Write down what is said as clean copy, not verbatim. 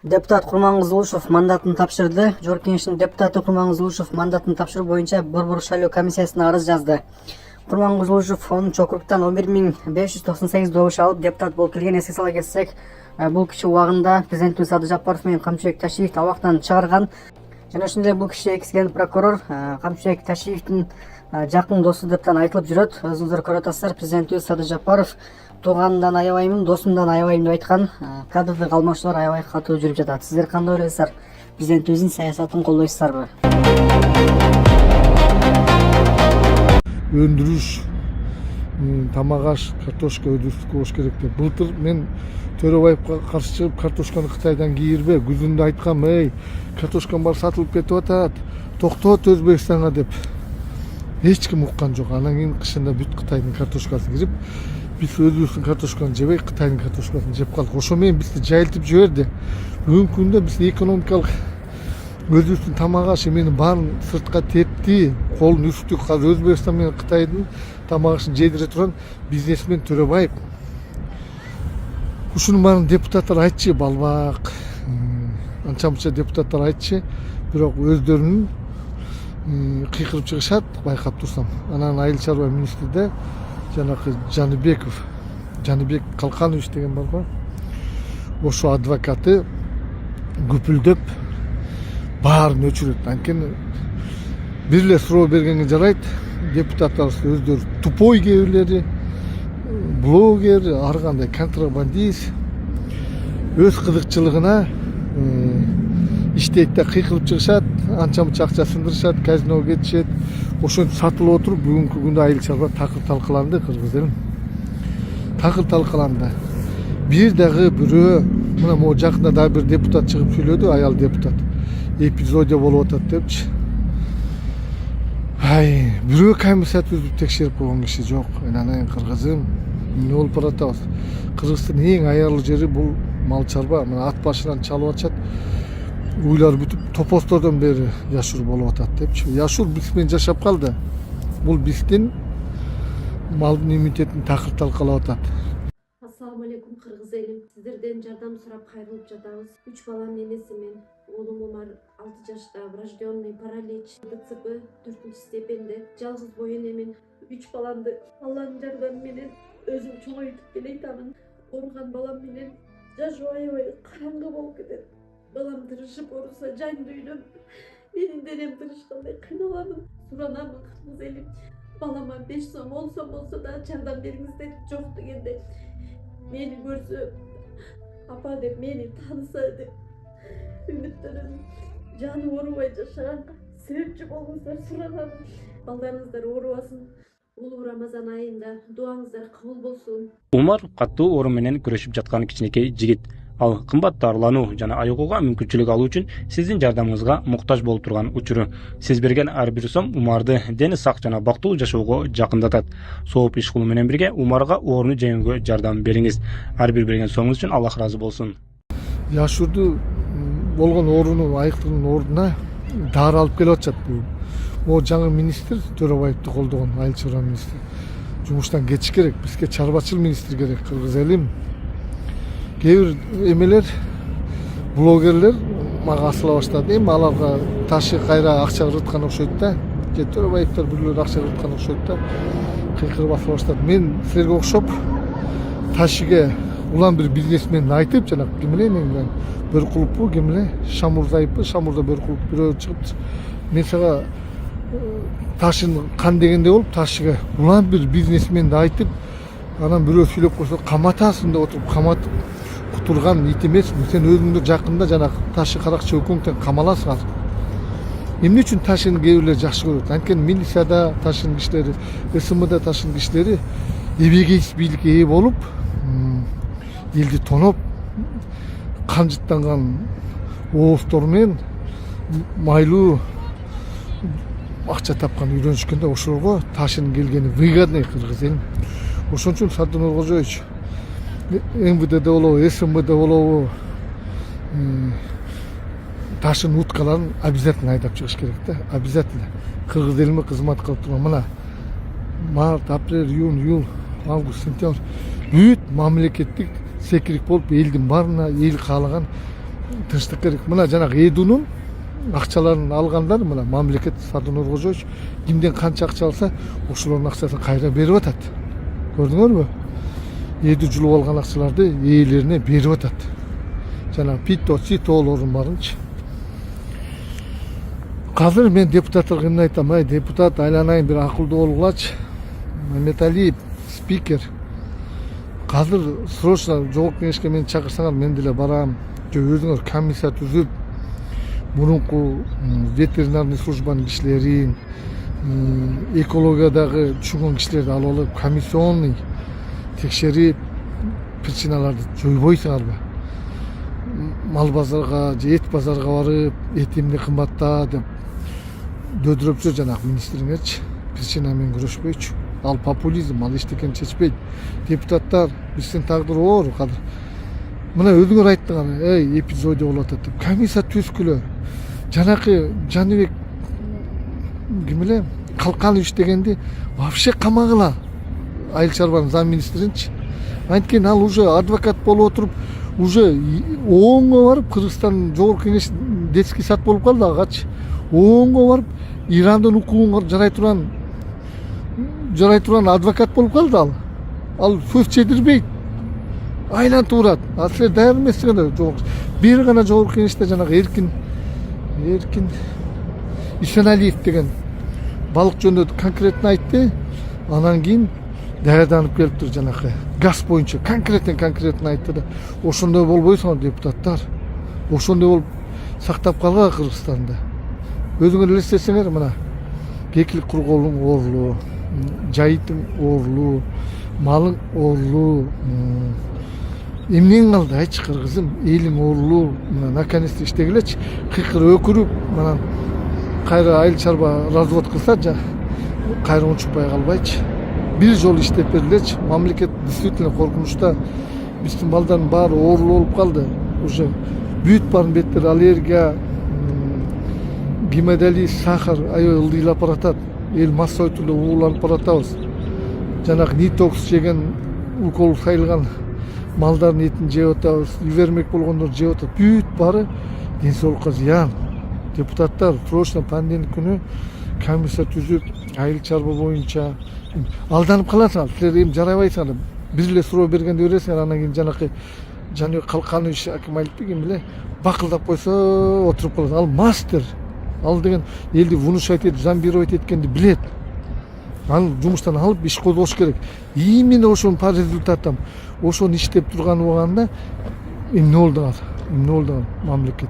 Депутат Курмангызулушев мандатын тапшырды. Жогорку Кеңештин депутаты Курмангызулушев мандатын тапшыруу боюнча Борбор шайлоо комиссиясына арыз жазды. Курмангызулушев 10 округтан 11.598 добуш алып депутат болуп келген. Эске сала кетсек, бул киши убагында президентибиз Садыр Жапаров менен Камчыбек Ташиевди абактан чыгарган. Жана ошондой бул киши экс прокурор Камчыбек Ташиевдин жакын досу деп айтылып жүрөт. Өзүңүздөр көрүп атасыздар, президентибиз Садыр Жапаров тууганымдан аябаймын, досумдан аябайм деп айткан. Кадрлык алмашуулар аябай катуу жүрүп жатат. Сиздер кандай ойлойсуздар? Президентибиздин саясатын колдойсуздарбы? Өндүрүш, тамак аш, картошка өндүрүштү болуш керек деп. Былтыр мен Төрөбаевга каршы чыгып, картошканы Кытайдан кийирбе, күзүндө айткам, картошканын баары сатылып кетип атат, токтот Өзбекстанга деп. Эч ким уккан жок. Анан кийин кышында бүт Кытайдын картошкасы кирип, биз өзүбүздүн картошканы жебей, Кытайдын картошкасын жеп калдык. Ошо менен бизди жайылтып жиберди. Бүгүнкү күндө биз экономикалык өзүбүздүн тамак аш эменин баарын сыртка тепти, колун үстү. Азыр Өзбекстан менен Кытайдын тамак ашын жедире турган бизнесмен Төрөбаев. Ушунун баарын депутаттар айтчы, балбак, анча-мынча депутаттар айтчы, бирок өздөрүнүн кыйкырып чыгышат, байкап турсам. Анан айыл чарба министрде жанакы Жаныбек Калканович деген бар го. Ошо адвокаты күпүлдөп баарын өчүрөт. Анткени бир эле суроо бергенге жарайт. Депутаттар өздөрү тупой кээ бирлери, блогер, ар кандай контрабандист өз кызыкчылыгына иштейт да кыйкырып чыгышат, анча-мынча акча сындырышат, казиного кетишет. Ошентип сатылып отуруп бүгүнкү күндө айыл чарба такыр талкаланды, кыргыз элим. Такыр талкаланды. Бир дагы бирөө, мына могу жакында дагы бир депутат чыгып сүйлөдү, аял депутат. Эпизодия болуп атат депчи. Бирөө комиссия түзүп текшерип койгон киши жок. Анан кыргызым, эмне болуп баратабыз? Кыргыздын эң аярлуу жери бул мал чарба. Мына ат башынан чалып атышат. Уйлар бүтүп топостордон бери Яшур болуп атат депчи. Яшур биз менен жашап калды. Бул биздин малдын иммунитетин такыр талкалап атат. Ассаламу алейкум кыргыз элим. Сиздерден жардам сурап кайрылып жатабыз. 3 баланын энесимин. Оğlum Umar 6 жашта, врожденный паралич, ДЦП 4 степенде. Жалгыз боюн эмин. 3 баламды Алланын жардамы менен өзүм чоңойтуп келатамын. Ооруган балам менен жашоо аябай караңгы болуп кетет. Балам тырышып ооруса жан дүйнөм, менин денем тырышкандай кыйналамын. Суранамын кыргыз элим. Балама 5 сом, 10 сом болсо да жардам бериңиздер. Жок дегенде мени көрсө, апа деп мени тааныса деп үмүттөнөм. Жаны оорубай жашаганга себепчи болуңуздар суранам. Балдарыңыздар оорубасын. Улуу Рамазан айында дуаңыздар кабыл болсун. Умар катуу оору менен күрөшүп жаткан кичинекей жигит. Ал кымбат дарылануу жана айыгууга мүмкүнчүлүк алуу үчүн сиздин жардамыңызга муктаж болуп турган учуру. Сиз берген ар бир сом Умарды дени сак жана бактылуу жашоого жакындатат. Сооп иш кылуу менен бирге Умарга ооруну жеңүүгө жардам бериңиз. Ар бир берген сомуңуз үчүн Аллах ыраазы болсун. Яшурду болгон ооруну айыктыруунун ордуна дары алып келип атышат. Могу жаңы министр Төрөбаевди колдогон айыл чарба министри жумуштан кетиш керек. Бизге чарбачыл министр керек, кыргыз элим. Кээ бир эмелер, блогерлер мага асыла баштады. Эми аларга ташы кайра акча кырыткан окшойт да. Же Төрөбаевдер бирлөр акча кырыткан окшойт да. Кыйкырып асыла баштады. Мен силерге окшоп ташыга улам бир бизнесменди айтып, жана ким эле Бөркулуппу, ким эле Шамурзаевпу, Шамурда Бөркулуп бирөө чыгып, мен сага ташын кан дегенде болуп, ташыга улам бир бизнесменди айтып, анан бирөө сүйлөп койсо каматасың деп отуруп, каматып кутурган ит эмесмин. Сен өзүңдү жакында жана ташы каракчы өкмөттөн камаласың азыр. Эмне үчүн ташыны кээ бирлер жакшы көрөт? Анткени милицияда ташын кишилери, СМда ташын кишилери эбегейсиз бийликке ээ болуп, элди тоноп, камжыттанган ооздор менен майлуу акча тапкан үйрөнүшкөндө ошолго ташынын келгени выгодный кыргыз элим. Ошон үчүн Садыр Нуркожоевич МВДде болобу, СМде болобу ташын уткаларын обязательно айдап чыгыш керек да. Обязательно. Кыргыз элиме кызмат кылып турган мына март, апрель, июнь, июль, август, сентябрь бүт мамлекеттик секирик болуп элдин баарына эл каалаган тынчтык керек. Мына жанагы эдунун акчаларын алгандар мына мамлекет Садыр Кожоевич кимден канча акча алса ошолордун акчасын кайра берип атат. Көрдүңөрбү? Эду жулуп алган акчаларды ээлерине берип атат. Жанагы Пито, Ситоолордун барынчы. Казыр мен депутаттарга эмне айтам? Ай, депутат айланайын бир акылдуу болгулачы. Мамедалиев спикер. Казыр срочно жогорку кеңешке мени чакырсаңар мен деле барам. Же өзүңөр комиссия түзүп, мурунку ветеринарный службанын кишилерин, экологиядагы түшүнгөн кишилерди алып алып, комиссионный текшерип, причиналарды жойбойсуңарбы? Мал базарга же эт базарга барып, эт эмне кымбатта деп дөдөрөпчү жанагы министриңерчи. Причина менен күрөшпөйчү. Ал популизм, ал эчтекени чечпейт. Депутаттар биздин тагдыр оор кадыр. Мына өзүңөр айттыңар, эпизодия болуп атат деп. Комиссия түзгүлөр. Жанакы Жаныбек ким эле Калканович дегенди вообще камагыла. Айыл чарбанын зам министринчи. Анткени ал уже адвокат болуп отуруп, уже оңго барып Кыргызстан жогорку кеңеш детский сад болуп калды агачы. Оңго барып Ирандын укугун жарай турган адвокат болуп калды ал. Ал сөз чедирбейт. Айлантып турат. Ал силер даяр эмессиңер жогорку. Бир гана жогорку кеңеште жанагы Эркин Исеналиев деген балык жөнүндө конкретно айтты. Анан кийин даярданып келиптир жанагы газ боюнча конкретно айтты да. Ошондой болбойсуңар депутаттар. Ошондой болуп сактап калгыла Кыргызстанда. Өзүңөр элестетсеңер мына кекилик курголуң ooрлоо, жайытың ooрлоо, малың ooрлоо. Эмнең калды айтчы кыргызым, элиң ooрлоо. Мына наконец-то иштегилечи. Кыйкыр өкүрүп, мына кайра айыл чарба развод кылса, кайра унчукпай калбайчы. Бир жолу иштеп берилечи. Мамлекет действительно коркунучта. Биздин балдардын баары ooрлоо болуп калды. Уже бүт барын беттери аллергия, гемодиализ, сахар аябай ылдыйлап баратат. Эл массовый түрдө ууланып баратабыз. Жанагы нитокс жеген укол сайылган малдардын этин жеп атабыз, ивермек болгондор жеп атат. Бүт баары ден соолукка зыян. Депутаттар срочно пандемия күнү комиссия түзүп, айыл чарба боюнча алданып каласыңар. Силер эми жарабайсыңар. Бир эле суроо бергенде бересиңер, анан кийин жанакы Жаныбек Калканович Акималиевди ким эле бакылдап койсо отуруп калат. Ал мастер. Ал деген элди внушать этип, зомбировать эткенди билет. Ал жумуштан алып иш козгош керек. Именно ошонун по результатам, ошону иштеп турган убагында эмне болду мамлекет?